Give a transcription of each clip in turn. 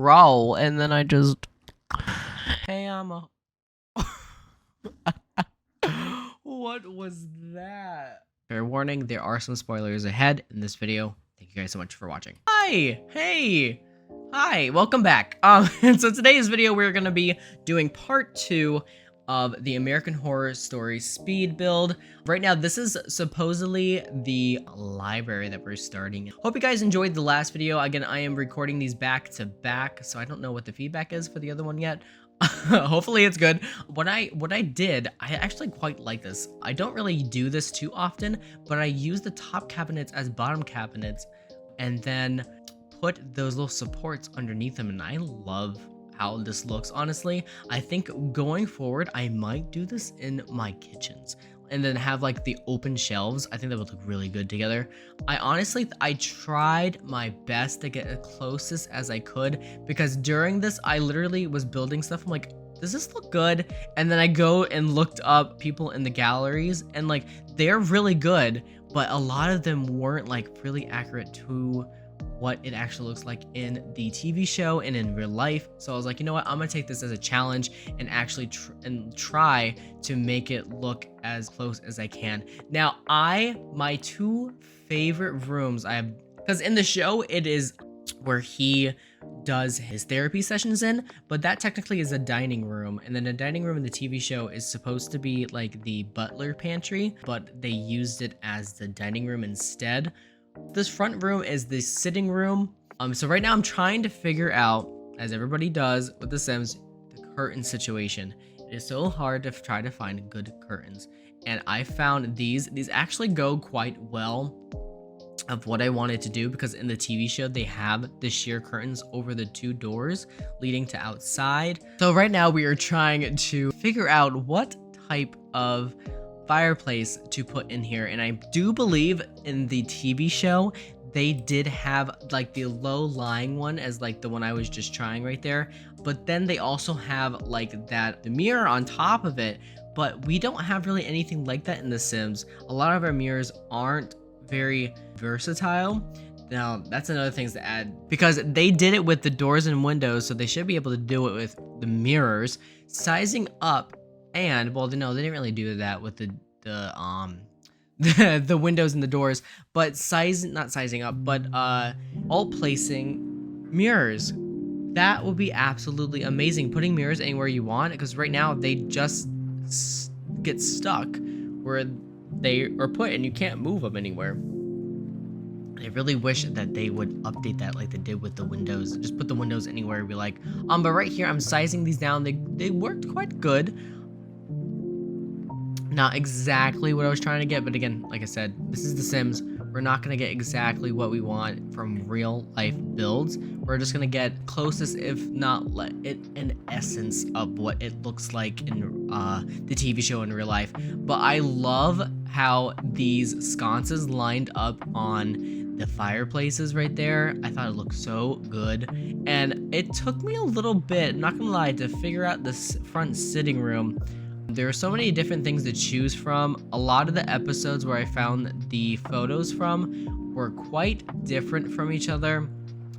roll, and then I just... Hey, I'm a... What was that? Fair warning, there are some spoilers ahead in this video. Thank you guys so much for watching. Hi! Hey! Hi, welcome back. And so today's video, we're gonna be doing part 2 of the American Horror Story speed build. Right now, this is supposedly the library that we're starting. Hope you guys enjoyed the last video. Again, I am recording these back to back, so I don't know what the feedback is for the other one yet. Hopefully it's good. What I did, I actually quite like this. I don't really do this too often, but I use the top cabinets as bottom cabinets and then put those little supports underneath them, and I love how this looks. Honestly, I think going forward I might do this in my kitchens and then have like the open shelves. I think that would look really good together. I tried my best to get as closest as I could, because during this I literally was building stuff. I'm like, does this look good? And then I go and looked up people in the galleries, and like, they're really good, but a lot of them weren't like really accurate to what it actually looks like in the TV show and in real life. So I was like, you know what, I'm gonna take this as a challenge and actually try to make it look as close as I can. Now, my two favorite rooms I have, because in the show it is where he does his therapy sessions in, but that technically is a dining room, and then the dining room in the TV show is supposed to be like the butler pantry, but they used it as the dining room instead. This front room is the sitting room. So right now I'm trying to figure out, as everybody does with The Sims, the curtain situation. It is so hard to try to find good curtains, and I found these actually go quite well of what I wanted to do, because in the TV show they have the sheer curtains over the two doors leading to outside. So right now we are trying to figure out what type of fireplace to put in here, and I do believe in the TV show they did have like the low lying one as like the one I was just trying right there, but then they also have like the mirror on top of it. But we don't have really anything like that in The Sims. A lot of our mirrors aren't very versatile. Now that's another thing to add, because they did it with the doors and windows, so they should be able to do it with the mirrors. Sizing up, and well, no, they didn't really do that with the windows and the doors, but not sizing up, but all placing mirrors. That would be absolutely amazing, putting mirrors anywhere you want, because right now they just get stuck where they are put and you can't move them anywhere. I really wish that they would update that like they did with the windows. Just put the windows anywhere and be like, but right here I'm sizing these down. They worked quite good. Not exactly what I was trying to get, but again, like I said, this is The Sims. We're not going to get exactly what we want from real life builds. We're just going to get closest, if not an essence of what it looks like in the TV show in real life. But I love how these sconces lined up on the fireplaces right there. I thought it looked so good, and it took me a little bit, not gonna lie, to figure out this front sitting room. There are so many different things to choose from. A lot of the episodes where I found the photos from were quite different from each other,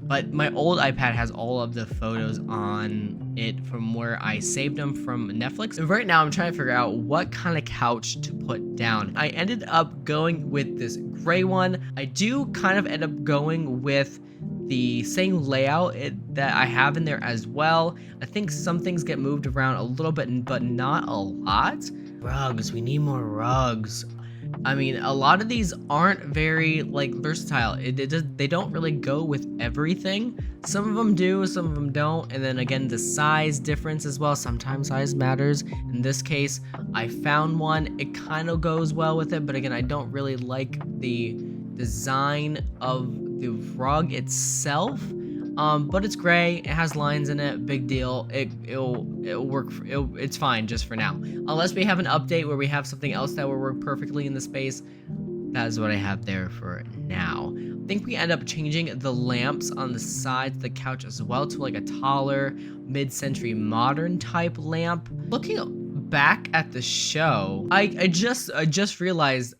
but my old iPad has all of the photos on it from where I saved them from Netflix. And right now I'm trying to figure out what kind of couch to put down. I ended up going with this gray one. I do kind of end up going with the same layout that I have in there as well. I think some things get moved around a little bit, but not a lot. Rugs, we need more rugs. I mean, a lot of these aren't very like versatile. They don't really go with everything. Some of them do, some of them don't. And then again, the size difference as well. Sometimes size matters. In this case, I found one. It kind of goes well with it, but again, I don't really like the design of the rug itself. But it's gray, it has lines in it, big deal. It'll work, it's fine just for now. Unless we have an update where we have something else that will work perfectly in the space. That is what I have there for now. I think we end up changing the lamps on the sides of the couch as well to like a taller, mid-century modern type lamp. Looking back at the show, I just realized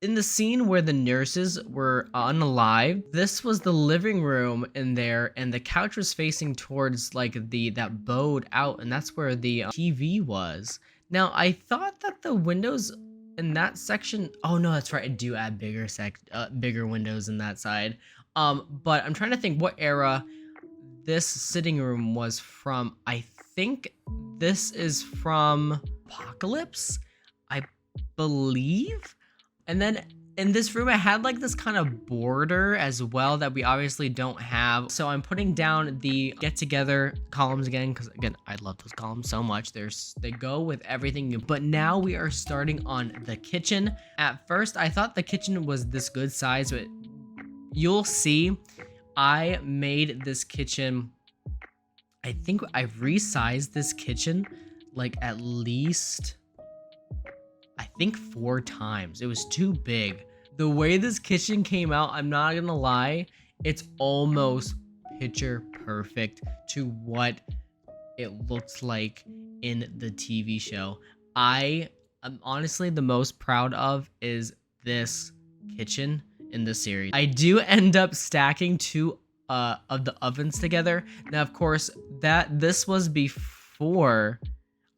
in the scene where the nurses were unalive, this was the living room in there, and the couch was facing towards like that bowed out, and that's where the TV was. Now I thought that the windows in that section. Oh no, that's right. I do add bigger windows in that side. But I'm trying to think what era this sitting room was from. I think this is from Apocalypse, I believe. And then in this room, I had like this kind of border as well that we obviously don't have. So I'm putting down the get together columns again, because again, I love those columns so much. They go with everything. But now we are starting on the kitchen. At first, I thought the kitchen was this good size, but you'll see I made this kitchen. I think I've resized this kitchen like at least, I think 4 times. It was too big. The way this kitchen came out, I'm not gonna lie, it's almost picture perfect to what it looks like in the TV show. I am honestly the most proud of is this kitchen in the series. I do end up stacking 2 of the ovens together. Now, of course, this was before.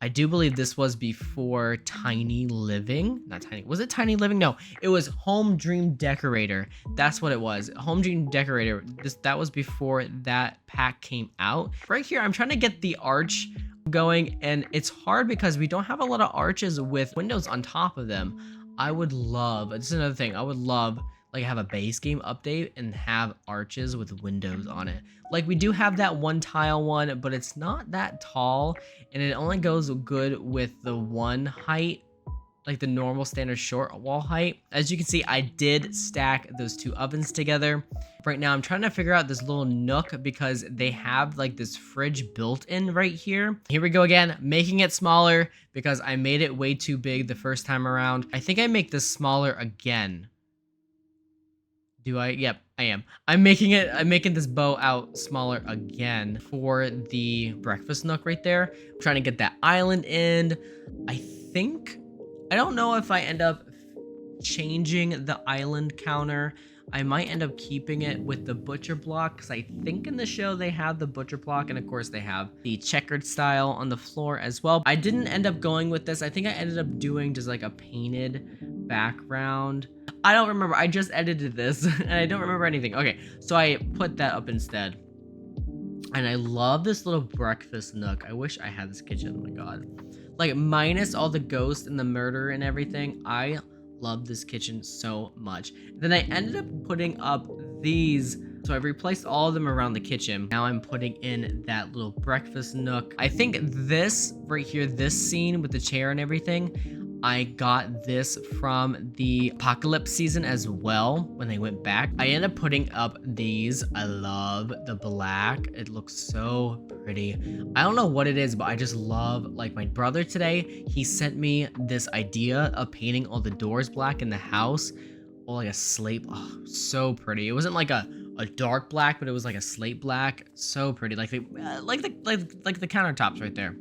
I do believe this was before Tiny Living. Not Tiny. Was it Tiny Living? No, it was Home Dream Decorator. That's what it was. Home Dream Decorator. That was before that pack came out. Right here, I'm trying to get the arch going, and it's hard because we don't have a lot of arches with windows on top of them. I would love, this is another thing, I would love like have a base game update and have arches with windows on it. Like we do have that one tile one, but it's not that tall, and it only goes good with the one height, like the normal standard short wall height. As you can see, I did stack those 2 ovens together. Right now, I'm trying to figure out this little nook because they have like this fridge built in right here. Here we go again, making it smaller because I made it way too big the first time around. I think I make this smaller again. Do I? Yep, I am. I'm making this bow out smaller again for the breakfast nook right there. I'm trying to get that island in. I don't know if I end up changing the island counter. I might end up keeping it with the butcher block because I think in the show they have the butcher block, and of course they have the checkered style on the floor as well. I didn't end up going with this. I think I ended up doing just like a painted background. I don't remember. I just edited this and I don't remember anything. Okay, so I put that up instead. And I love this little breakfast nook. I wish I had this kitchen. Oh my god. Like minus all the ghosts and the murder and everything, I love this kitchen so much. Then I ended up putting up these. So I've replaced all of them around the kitchen. Now I'm putting in that little breakfast nook. I think this right here, this scene with the chair and everything, I got this from the Apocalypse season as well when they went back. I ended up putting up these. I love the black. It looks so pretty. I don't know what it is, but I just love, like my brother today, he sent me this idea of painting all the doors black in the house. Oh, like a slate. Oh, so pretty. It wasn't like a dark black, but it was like a slate black. So pretty. Like the countertops right there.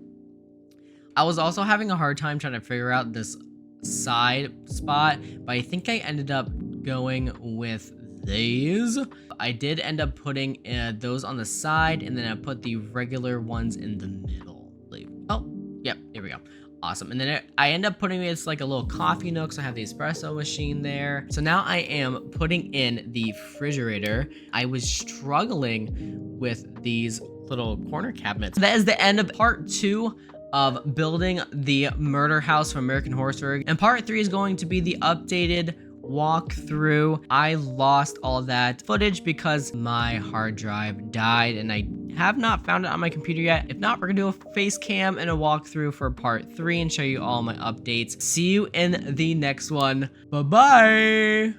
I was also having a hard time trying to figure out this side spot, but I think I ended up going with these. I did end up putting those on the side, and then I put the regular ones in the middle. Oh, yep, here we go. Awesome. And then I end up putting it's like a little coffee nook, so I have the espresso machine there. So now I am putting in the refrigerator. I was struggling with these little corner cabinets. That is the end of part 2 of building the murder house from American Horror Story. And part 3 is going to be the updated walkthrough. I lost all that footage because my hard drive died, and I have not found it on my computer yet. If not, we're gonna do a face cam and a walkthrough for part 3 and show you all my updates. See you in the next one. Bye-bye.